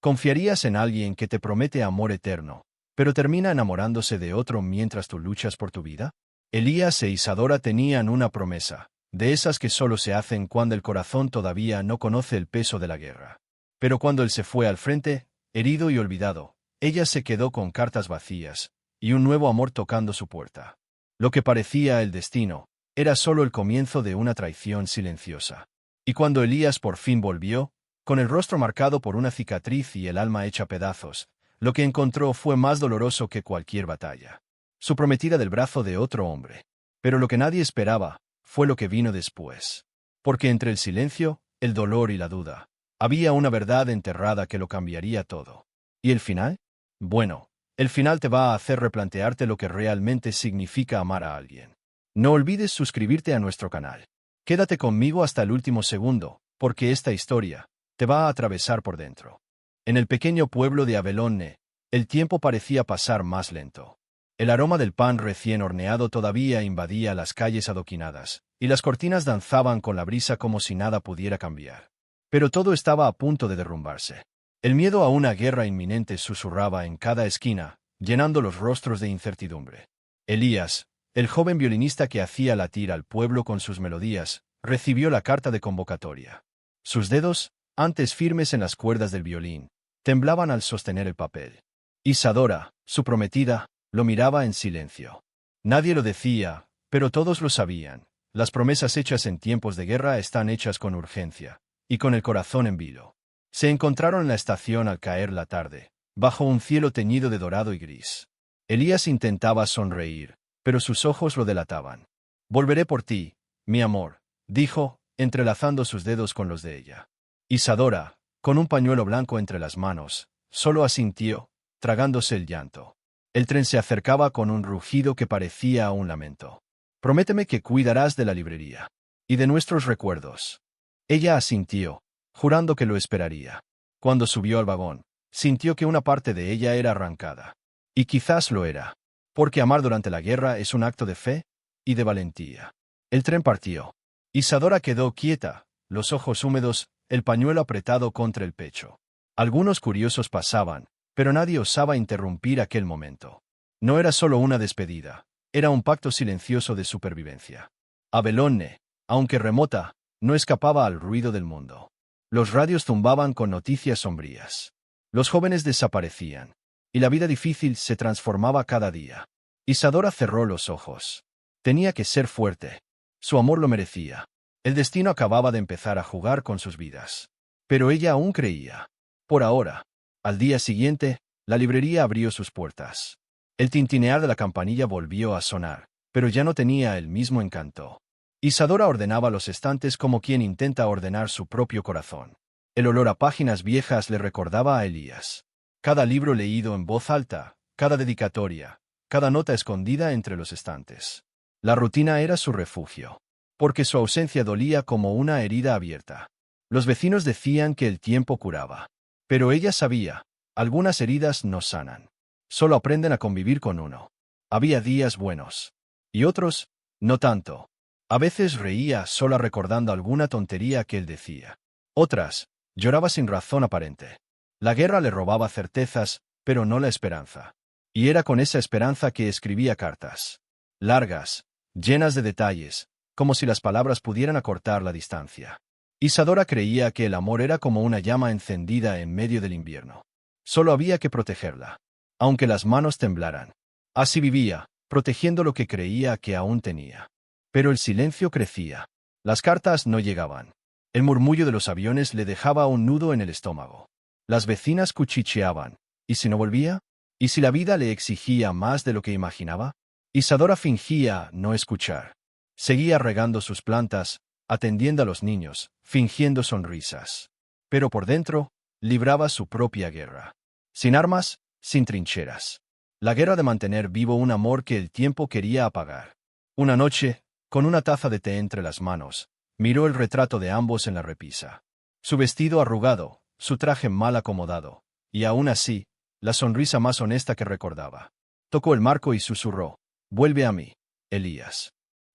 ¿Confiarías en alguien que te promete amor eterno, pero termina enamorándose de otro mientras tú luchas por tu vida? Elías e Isadora tenían una promesa, de esas que solo se hacen cuando el corazón todavía no conoce el peso de la guerra. Pero cuando él se fue al frente, herido y olvidado, ella se quedó con cartas vacías, y un nuevo amor tocando su puerta. Lo que parecía el destino, era solo el comienzo de una traición silenciosa. Y cuando Elías por fin volvió, con el rostro marcado por una cicatriz y el alma hecha pedazos, lo que encontró fue más doloroso que cualquier batalla. Su prometida del brazo de otro hombre. Pero lo que nadie esperaba, fue lo que vino después. Porque entre el silencio, el dolor y la duda, había una verdad enterrada que lo cambiaría todo. ¿Y el final? Bueno, el final te va a hacer replantearte lo que realmente significa amar a alguien. No olvides suscribirte a nuestro canal. Quédate conmigo hasta el último segundo, porque esta historia te va a atravesar por dentro. En el pequeño pueblo de Abelone, el tiempo parecía pasar más lento. El aroma del pan recién horneado todavía invadía las calles adoquinadas, y las cortinas danzaban con la brisa como si nada pudiera cambiar. Pero todo estaba a punto de derrumbarse. El miedo a una guerra inminente susurraba en cada esquina, llenando los rostros de incertidumbre. Elías, el joven violinista que hacía latir al pueblo con sus melodías, recibió la carta de convocatoria. Sus dedos, antes firmes en las cuerdas del violín, temblaban al sostener el papel. Isadora, su prometida, lo miraba en silencio. Nadie lo decía, pero todos lo sabían. Las promesas hechas en tiempos de guerra están hechas con urgencia, y con el corazón en vilo. Se encontraron en la estación al caer la tarde, bajo un cielo teñido de dorado y gris. Elías intentaba sonreír, pero sus ojos lo delataban. «Volveré por ti, mi amor», dijo, entrelazando sus dedos con los de ella. Isadora, con un pañuelo blanco entre las manos, solo asintió, tragándose el llanto. El tren se acercaba con un rugido que parecía un lamento. «Prométeme que cuidarás de la librería. Y de nuestros recuerdos». Ella asintió, jurando que lo esperaría. Cuando subió al vagón, sintió que una parte de ella era arrancada. Y quizás lo era. Porque amar durante la guerra es un acto de fe y de valentía. El tren partió. Isadora quedó quieta, los ojos húmedos, el pañuelo apretado contra el pecho. Algunos curiosos pasaban, pero nadie osaba interrumpir aquel momento. No era solo una despedida, era un pacto silencioso de supervivencia. Abelone, aunque remota, no escapaba al ruido del mundo. Los radios zumbaban con noticias sombrías. Los jóvenes desaparecían, y la vida difícil se transformaba cada día. Isadora cerró los ojos. Tenía que ser fuerte. Su amor lo merecía. El destino acababa de empezar a jugar con sus vidas. Pero ella aún creía. Por ahora. Al día siguiente, la librería abrió sus puertas. El tintinear de la campanilla volvió a sonar, pero ya no tenía el mismo encanto. Isadora ordenaba los estantes como quien intenta ordenar su propio corazón. El olor a páginas viejas le recordaba a Elías. Cada libro leído en voz alta, cada dedicatoria, cada nota escondida entre los estantes. La rutina era su refugio, porque su ausencia dolía como una herida abierta. Los vecinos decían que el tiempo curaba. Pero ella sabía, algunas heridas no sanan. Solo aprenden a convivir con uno. Había días buenos. Y otros, no tanto. A veces reía sola recordando alguna tontería que él decía. Otras, lloraba sin razón aparente. La guerra le robaba certezas, pero no la esperanza. Y era con esa esperanza que escribía cartas. Largas, llenas de detalles, como si las palabras pudieran acortar la distancia. Isadora creía que el amor era como una llama encendida en medio del invierno. Solo había que protegerla, aunque las manos temblaran. Así vivía, protegiendo lo que creía que aún tenía. Pero el silencio crecía. Las cartas no llegaban. El murmullo de los aviones le dejaba un nudo en el estómago. Las vecinas cuchicheaban. ¿Y si no volvía? ¿Y si la vida le exigía más de lo que imaginaba? Isadora fingía no escuchar. Seguía regando sus plantas, atendiendo a los niños, fingiendo sonrisas. Pero por dentro, libraba su propia guerra. Sin armas, sin trincheras. La guerra de mantener vivo un amor que el tiempo quería apagar. Una noche, con una taza de té entre las manos, miró el retrato de ambos en la repisa. Su vestido arrugado, su traje mal acomodado, y aún así, la sonrisa más honesta que recordaba. Tocó el marco y susurró: «Vuelve a mí, Elías».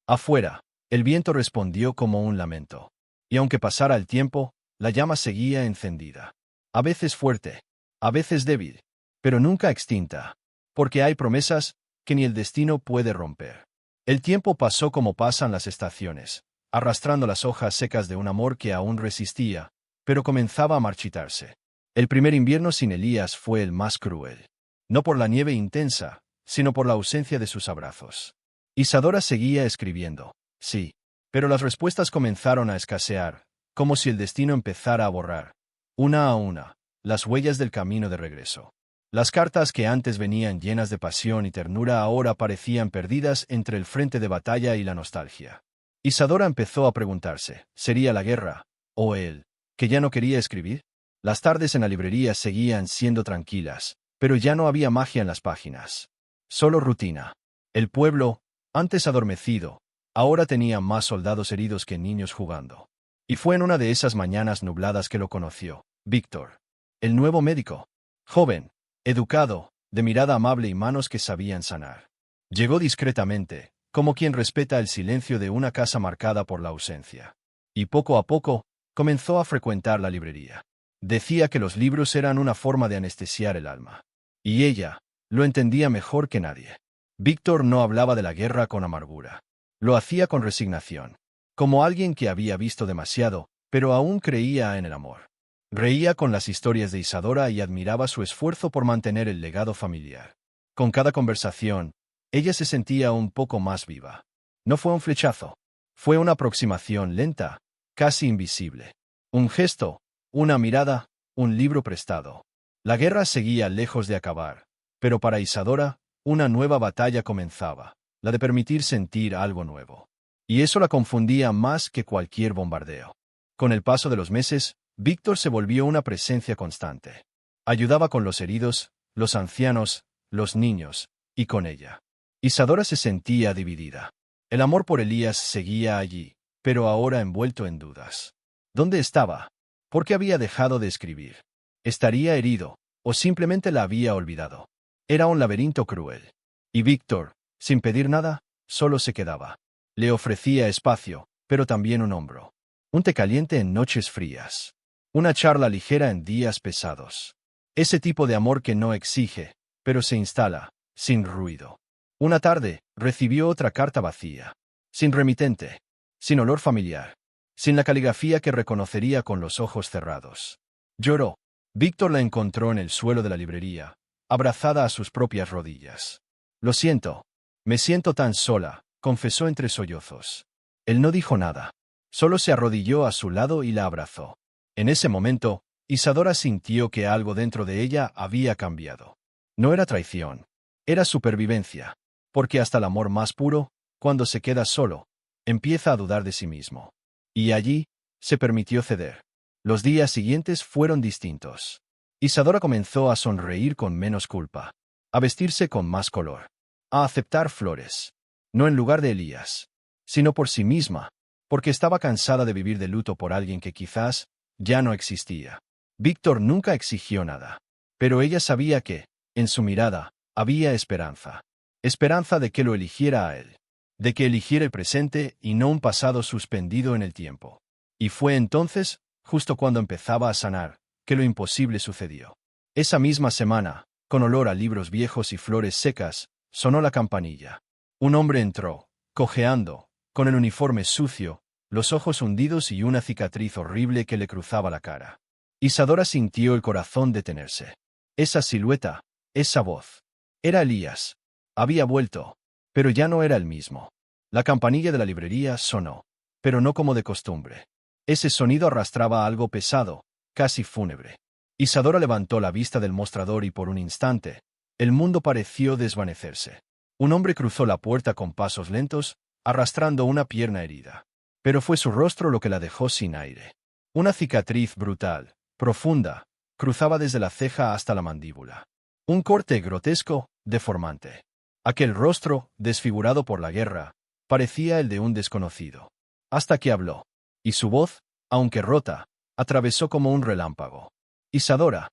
Afuera, el viento respondió como un lamento. Y aunque pasara el tiempo, la llama seguía encendida. A veces fuerte, a veces débil, pero nunca extinta, porque hay promesas que ni el destino puede romper. El tiempo pasó como pasan las estaciones, arrastrando las hojas secas de un amor que aún resistía, pero comenzaba a marchitarse. El primer invierno sin Elías fue el más cruel. No por la nieve intensa, sino por la ausencia de sus abrazos. Isadora seguía escribiendo, sí, pero las respuestas comenzaron a escasear, como si el destino empezara a borrar, una a una, las huellas del camino de regreso. Las cartas que antes venían llenas de pasión y ternura ahora parecían perdidas entre el frente de batalla y la nostalgia. Isadora empezó a preguntarse, ¿sería la guerra, o él, que ya no quería escribir? Las tardes en la librería seguían siendo tranquilas, pero ya no había magia en las páginas. Solo rutina. El pueblo, antes adormecido, ahora tenía más soldados heridos que niños jugando. Y fue en una de esas mañanas nubladas que lo conoció, Víctor, el nuevo médico, joven, educado, de mirada amable y manos que sabían sanar. Llegó discretamente, como quien respeta el silencio de una casa marcada por la ausencia. Y poco a poco, comenzó a frecuentar la librería. Decía que los libros eran una forma de anestesiar el alma. Y ella, lo entendía mejor que nadie. Víctor no hablaba de la guerra con amargura. Lo hacía con resignación, como alguien que había visto demasiado, pero aún creía en el amor. Reía con las historias de Isadora y admiraba su esfuerzo por mantener el legado familiar. Con cada conversación, ella se sentía un poco más viva. No fue un flechazo. Fue una aproximación lenta, casi invisible. Un gesto, una mirada, un libro prestado. La guerra seguía lejos de acabar, pero para Isadora, una nueva batalla comenzaba, la de permitir sentir algo nuevo. Y eso la confundía más que cualquier bombardeo. Con el paso de los meses, Víctor se volvió una presencia constante. Ayudaba con los heridos, los ancianos, los niños, y con ella. Isadora se sentía dividida. El amor por Elías seguía allí, pero ahora envuelto en dudas. ¿Dónde estaba? ¿Por qué había dejado de escribir? ¿Estaría herido, o simplemente la había olvidado? Era un laberinto cruel. Y Víctor, sin pedir nada, solo se quedaba. Le ofrecía espacio, pero también un hombro. Un té caliente en noches frías. Una charla ligera en días pesados. Ese tipo de amor que no exige, pero se instala, sin ruido. Una tarde, recibió otra carta vacía. Sin remitente. Sin olor familiar. Sin la caligrafía que reconocería con los ojos cerrados. Lloró. Víctor la encontró en el suelo de la librería, abrazada a sus propias rodillas. Lo siento. Me siento tan sola, confesó entre sollozos. Él no dijo nada. Solo se arrodilló a su lado y la abrazó. En ese momento, Isadora sintió que algo dentro de ella había cambiado. No era traición. Era supervivencia. Porque hasta el amor más puro, cuando se queda solo, empieza a dudar de sí mismo. Y allí, se permitió ceder. Los días siguientes fueron distintos. Isadora comenzó a sonreír con menos culpa, a vestirse con más color, a aceptar flores, no en lugar de Elías, sino por sí misma, porque estaba cansada de vivir de luto por alguien que quizás ya no existía. Víctor nunca exigió nada, pero ella sabía que, en su mirada, había esperanza. Esperanza de que lo eligiera a él, de que eligiera el presente y no un pasado suspendido en el tiempo. Y fue entonces, justo cuando empezaba a sanar, que lo imposible sucedió. Esa misma semana, con olor a libros viejos y flores secas, sonó la campanilla. Un hombre entró, cojeando, con el uniforme sucio, los ojos hundidos y una cicatriz horrible que le cruzaba la cara. Isadora sintió el corazón detenerse. Esa silueta, esa voz. Era Elías. Había vuelto, pero ya no era el mismo. La campanilla de la librería sonó, pero no como de costumbre. Ese sonido arrastraba algo pesado, casi fúnebre. Isadora levantó la vista del mostrador y por un instante, el mundo pareció desvanecerse. Un hombre cruzó la puerta con pasos lentos, arrastrando una pierna herida. Pero fue su rostro lo que la dejó sin aire. Una cicatriz brutal, profunda, cruzaba desde la ceja hasta la mandíbula. Un corte grotesco, deformante. Aquel rostro, desfigurado por la guerra, parecía el de un desconocido. Hasta que habló. Y su voz, aunque rota, atravesó como un relámpago. Isadora.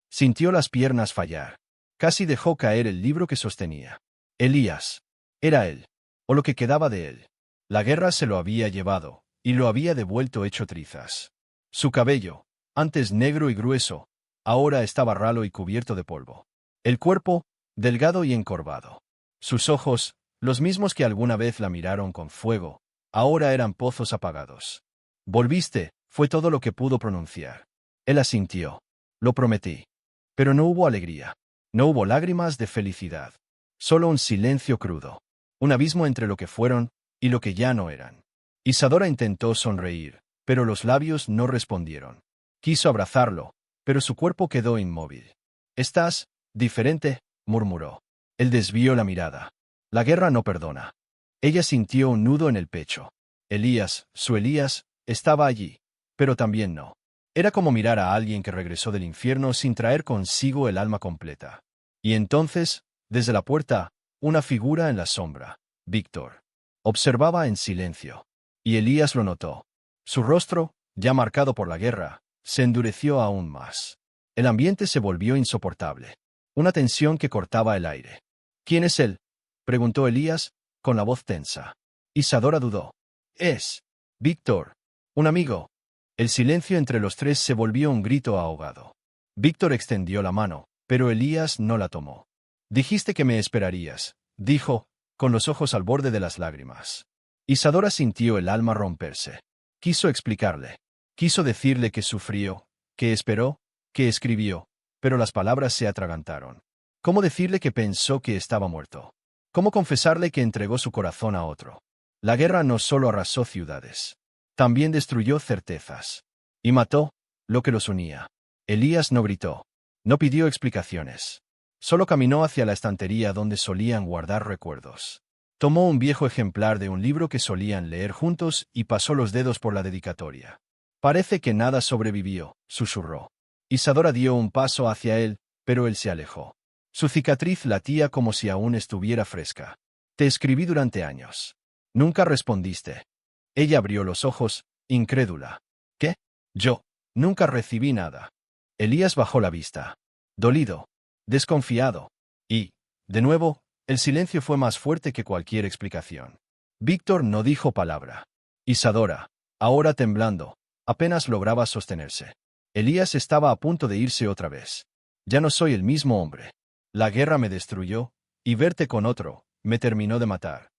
Sintió las piernas fallar. Casi dejó caer el libro que sostenía. Elías. Era él. O lo que quedaba de él. La guerra se lo había llevado, y lo había devuelto hecho trizas. Su cabello, antes negro y grueso, ahora estaba ralo y cubierto de polvo. El cuerpo, delgado y encorvado. Sus ojos, los mismos que alguna vez la miraron con fuego, ahora eran pozos apagados. Volviste, fue todo lo que pudo pronunciar. Él asintió. Lo prometí. Pero no hubo alegría. No hubo lágrimas de felicidad. Solo un silencio crudo. Un abismo entre lo que fueron y lo que ya no eran. Isadora intentó sonreír, pero los labios no respondieron. Quiso abrazarlo, pero su cuerpo quedó inmóvil. «Estás diferente», murmuró. Él desvió la mirada. La guerra no perdona. Ella sintió un nudo en el pecho. Elías, su Elías, estaba allí, pero también no. Era como mirar a alguien que regresó del infierno sin traer consigo el alma completa. Y entonces, desde la puerta, una figura en la sombra, Víctor. Observaba en silencio. Y Elías lo notó. Su rostro, ya marcado por la guerra, se endureció aún más. El ambiente se volvió insoportable. Una tensión que cortaba el aire. «¿Quién es él?», preguntó Elías, con la voz tensa. Isadora dudó. «Es Víctor, un amigo». El silencio entre los tres se volvió un grito ahogado. Víctor extendió la mano, pero Elías no la tomó. «Dijiste que me esperarías», dijo, con los ojos al borde de las lágrimas. Isadora sintió el alma romperse. Quiso explicarle. Quiso decirle que sufrió, que esperó, que escribió, pero las palabras se atragantaron. ¿Cómo decirle que pensó que estaba muerto? ¿Cómo confesarle que entregó su corazón a otro? La guerra no solo arrasó ciudades. También destruyó certezas. Y mató lo que los unía. Elías no gritó. No pidió explicaciones. Solo caminó hacia la estantería donde solían guardar recuerdos. Tomó un viejo ejemplar de un libro que solían leer juntos y pasó los dedos por la dedicatoria. «Parece que nada sobrevivió», susurró. Isadora dio un paso hacia él, pero él se alejó. Su cicatriz latía como si aún estuviera fresca. «Te escribí durante años. Nunca respondiste». Ella abrió los ojos, incrédula. «¿Qué? Yo nunca recibí nada». Elías bajó la vista. Dolido. Desconfiado. Y, de nuevo, el silencio fue más fuerte que cualquier explicación. Víctor no dijo palabra. Isadora, ahora temblando, apenas lograba sostenerse. Elías estaba a punto de irse otra vez. «Ya no soy el mismo hombre. La guerra me destruyó, y verte con otro, me terminó de matar».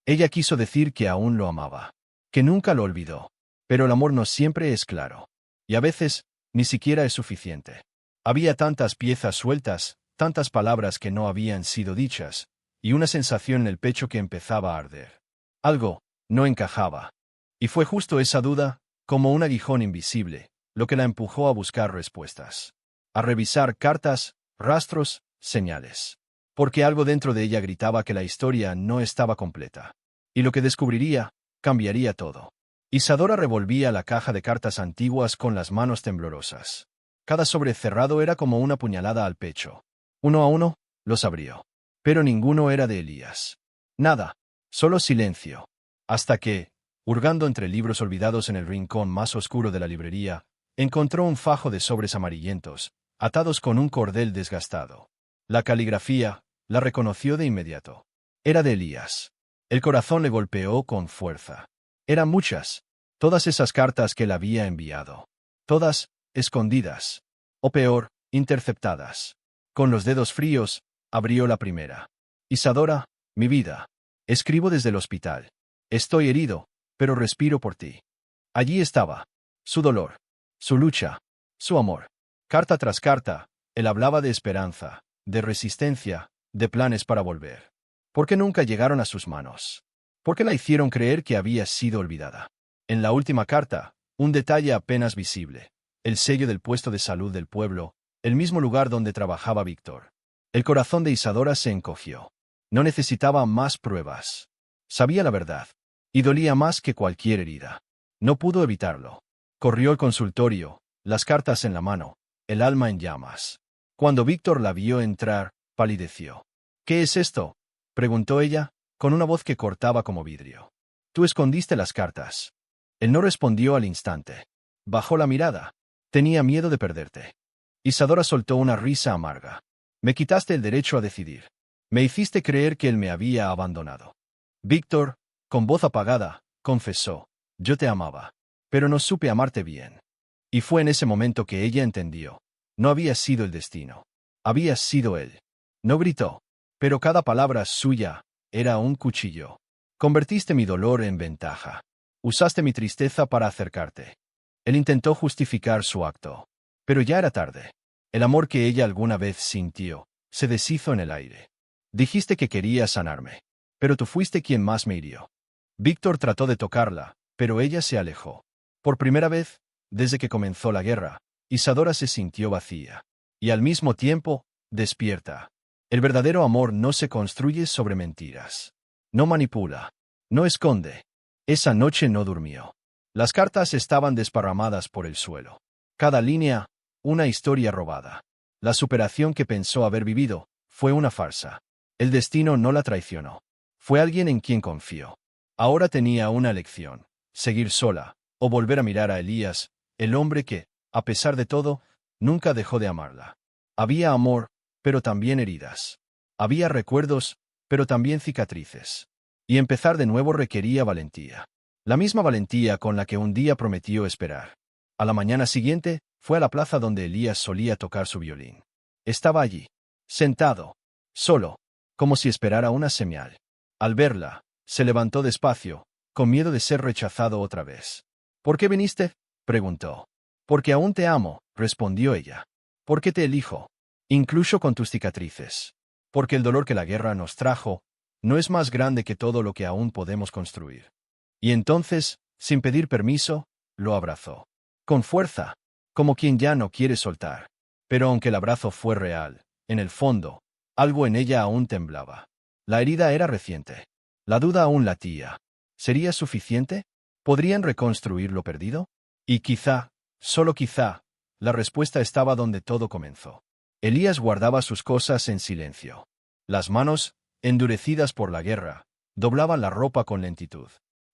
Ella quiso decir que aún lo amaba, que nunca lo olvidó. Pero el amor no siempre es claro. Y a veces, ni siquiera es suficiente. Había tantas piezas sueltas, tantas palabras que no habían sido dichas, y una sensación en el pecho que empezaba a arder. Algo no encajaba. Y fue justo esa duda, como un aguijón invisible, lo que la empujó a buscar respuestas. A revisar cartas, rastros, señales. Porque algo dentro de ella gritaba que la historia no estaba completa. Y lo que descubriría, cambiaría todo. Isadora revolvía la caja de cartas antiguas con las manos temblorosas. Cada sobre cerrado era como una puñalada al pecho. Uno a uno, los abrió. Pero ninguno era de Elías. Nada, solo silencio. Hasta que, hurgando entre libros olvidados en el rincón más oscuro de la librería, encontró un fajo de sobres amarillentos, atados con un cordel desgastado. La caligrafía, la reconoció de inmediato. Era de Elías. El corazón le golpeó con fuerza. Eran muchas, todas esas cartas que él había enviado. Todas, escondidas. O peor, interceptadas. Con los dedos fríos, abrió la primera. «Isadora, mi vida. Escribo desde el hospital. Estoy herido, pero respiro por ti». Allí estaba. Su dolor. Su lucha. Su amor. Carta tras carta, él hablaba de esperanza, de resistencia, de planes para volver. ¿Por qué nunca llegaron a sus manos? ¿Por qué la hicieron creer que había sido olvidada? En la última carta, un detalle apenas visible. El sello del puesto de salud del pueblo, el mismo lugar donde trabajaba Víctor. El corazón de Isadora se encogió. No necesitaba más pruebas. Sabía la verdad. Y dolía más que cualquier herida. No pudo evitarlo. Corrió al consultorio, las cartas en la mano, el alma en llamas. Cuando Víctor la vio entrar, palideció. «¿Qué es esto?», preguntó ella, con una voz que cortaba como vidrio. «Tú escondiste las cartas». Él no respondió al instante. Bajó la mirada. «Tenía miedo de perderte». Isadora soltó una risa amarga. «Me quitaste el derecho a decidir. Me hiciste creer que él me había abandonado». Víctor, con voz apagada, confesó: «Yo te amaba. Pero no supe amarte bien». Y fue en ese momento que ella entendió. No había sido el destino. Había sido él. No gritó. Pero cada palabra suya era un cuchillo. Convertiste mi dolor en ventaja. Usaste mi tristeza para acercarte. Él intentó justificar su acto. Pero ya era tarde. El amor que ella alguna vez sintió se deshizo en el aire. Dijiste que querías sanarme. Pero tú fuiste quien más me hirió. Víctor trató de tocarla, pero ella se alejó. Por primera vez, desde que comenzó la guerra, Isadora se sintió vacía. Y al mismo tiempo, despierta. El verdadero amor no se construye sobre mentiras. No manipula. No esconde. Esa noche no durmió. Las cartas estaban desparramadas por el suelo. Cada línea, una historia robada. La superación que pensó haber vivido fue una farsa. El destino no la traicionó. Fue alguien en quien confió. Ahora tenía una elección: seguir sola, o volver a mirar a Elías, el hombre que, a pesar de todo, nunca dejó de amarla. Había amor, pero también heridas. Había recuerdos, pero también cicatrices. Y empezar de nuevo requería valentía. La misma valentía con la que un día prometió esperar. A la mañana siguiente, fue a la plaza donde Elías solía tocar su violín. Estaba allí, sentado, solo, como si esperara una señal. Al verla, se levantó despacio, con miedo de ser rechazado otra vez. ¿Por qué viniste?, preguntó. Porque aún te amo, respondió ella. ¿Por qué te elijo? Incluso con tus cicatrices. Porque el dolor que la guerra nos trajo no es más grande que todo lo que aún podemos construir. Y entonces, sin pedir permiso, lo abrazó. Con fuerza, como quien ya no quiere soltar. Pero aunque el abrazo fue real, en el fondo, algo en ella aún temblaba. La herida era reciente. La duda aún latía. ¿Sería suficiente? ¿Podrían reconstruir lo perdido? Y quizá, solo quizá, la respuesta estaba donde todo comenzó. Elías guardaba sus cosas en silencio. Las manos, endurecidas por la guerra, doblaban la ropa con lentitud.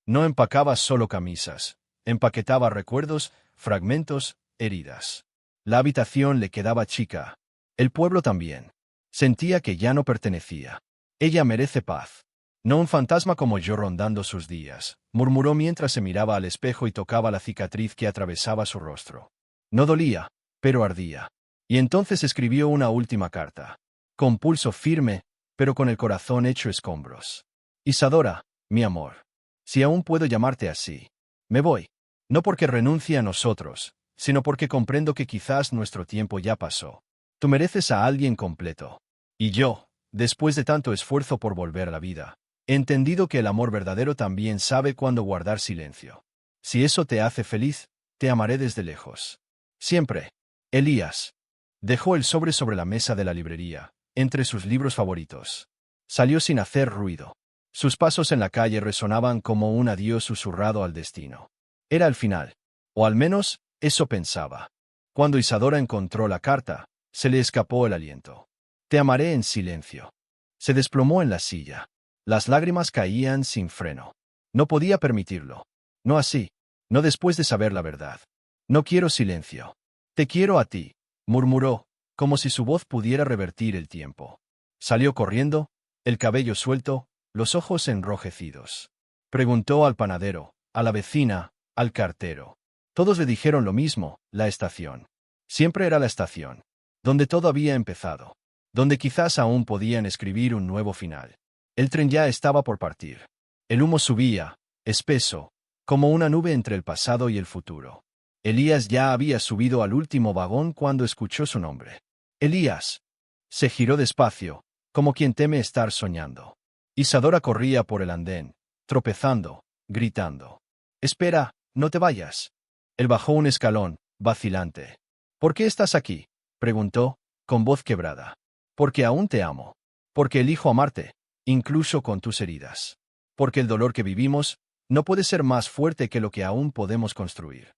No empacaba solo camisas, empaquetaba recuerdos, fragmentos, heridas. La habitación le quedaba chica. El pueblo también. Sentía que ya no pertenecía. Ella merece paz. No un fantasma como yo rondando sus días, murmuró mientras se miraba al espejo y tocaba la cicatriz que atravesaba su rostro. No dolía, pero ardía. Y entonces escribió una última carta. Con pulso firme, pero con el corazón hecho escombros. Isadora, mi amor. Si aún puedo llamarte así. Me voy. No porque renuncie a nosotros, sino porque comprendo que quizás nuestro tiempo ya pasó. Tú mereces a alguien completo. Y yo, después de tanto esfuerzo por volver a la vida, he entendido que el amor verdadero también sabe cuándo guardar silencio. Si eso te hace feliz, te amaré desde lejos. Siempre. Elías. Dejó el sobre la mesa de la librería, entre sus libros favoritos. Salió sin hacer ruido. Sus pasos en la calle resonaban como un adiós susurrado al destino. Era el final. O al menos, eso pensaba. Cuando Isadora encontró la carta, se le escapó el aliento. Te amaré en silencio. Se desplomó en la silla. Las lágrimas caían sin freno. No podía permitirlo. No así. No después de saber la verdad. No quiero silencio. Te quiero a ti, murmuró, como si su voz pudiera revertir el tiempo. Salió corriendo, el cabello suelto, los ojos enrojecidos. Preguntó al panadero, a la vecina, al cartero. Todos le dijeron lo mismo: la estación. Siempre era la estación. Donde todo había empezado. Donde quizás aún podían escribir un nuevo final. El tren ya estaba por partir. El humo subía, espeso, como una nube entre el pasado y el futuro. Elías ya había subido al último vagón cuando escuchó su nombre. Elías. Se giró despacio, como quien teme estar soñando. Isadora corría por el andén, tropezando, gritando. Espera, no te vayas. Él bajó un escalón, vacilante. ¿Por qué estás aquí?, preguntó, con voz quebrada. Porque aún te amo. Porque elijo amarte, incluso con tus heridas. Porque el dolor que vivimos no puede ser más fuerte que lo que aún podemos construir.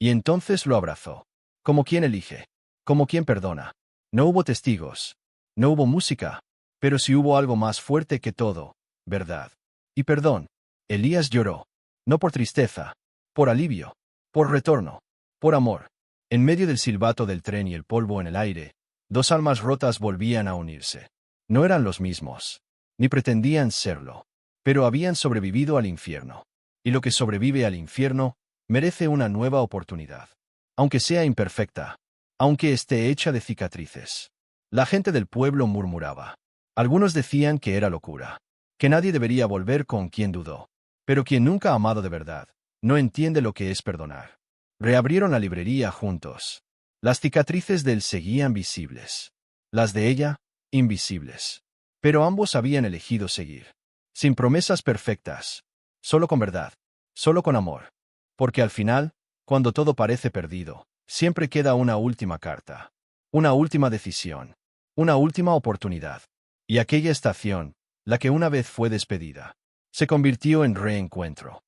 Y entonces lo abrazó. Como quien elige. Como quien perdona. No hubo testigos. No hubo música. Pero sí hubo algo más fuerte que todo: verdad. Y perdón. Elías lloró. No por tristeza. Por alivio. Por retorno. Por amor. En medio del silbato del tren y el polvo en el aire, dos almas rotas volvían a unirse. No eran los mismos. Ni pretendían serlo. Pero habían sobrevivido al infierno. Y lo que sobrevive al infierno merece una nueva oportunidad. Aunque sea imperfecta. aunque esté hecha de cicatrices. La gente del pueblo murmuraba. Algunos decían que era locura, que nadie debería volver con quien dudó. Pero quien nunca ha amado de verdad, no entiende lo que es perdonar. Reabrieron la librería juntos. Las cicatrices de él seguían visibles. Las de ella, invisibles. Pero ambos habían elegido seguir. Sin promesas perfectas. Solo con verdad. Solo con amor. Porque al final, cuando todo parece perdido, siempre queda una última carta. Una última decisión. Una última oportunidad. Y aquella estación, la que una vez fue despedida, se convirtió en reencuentro.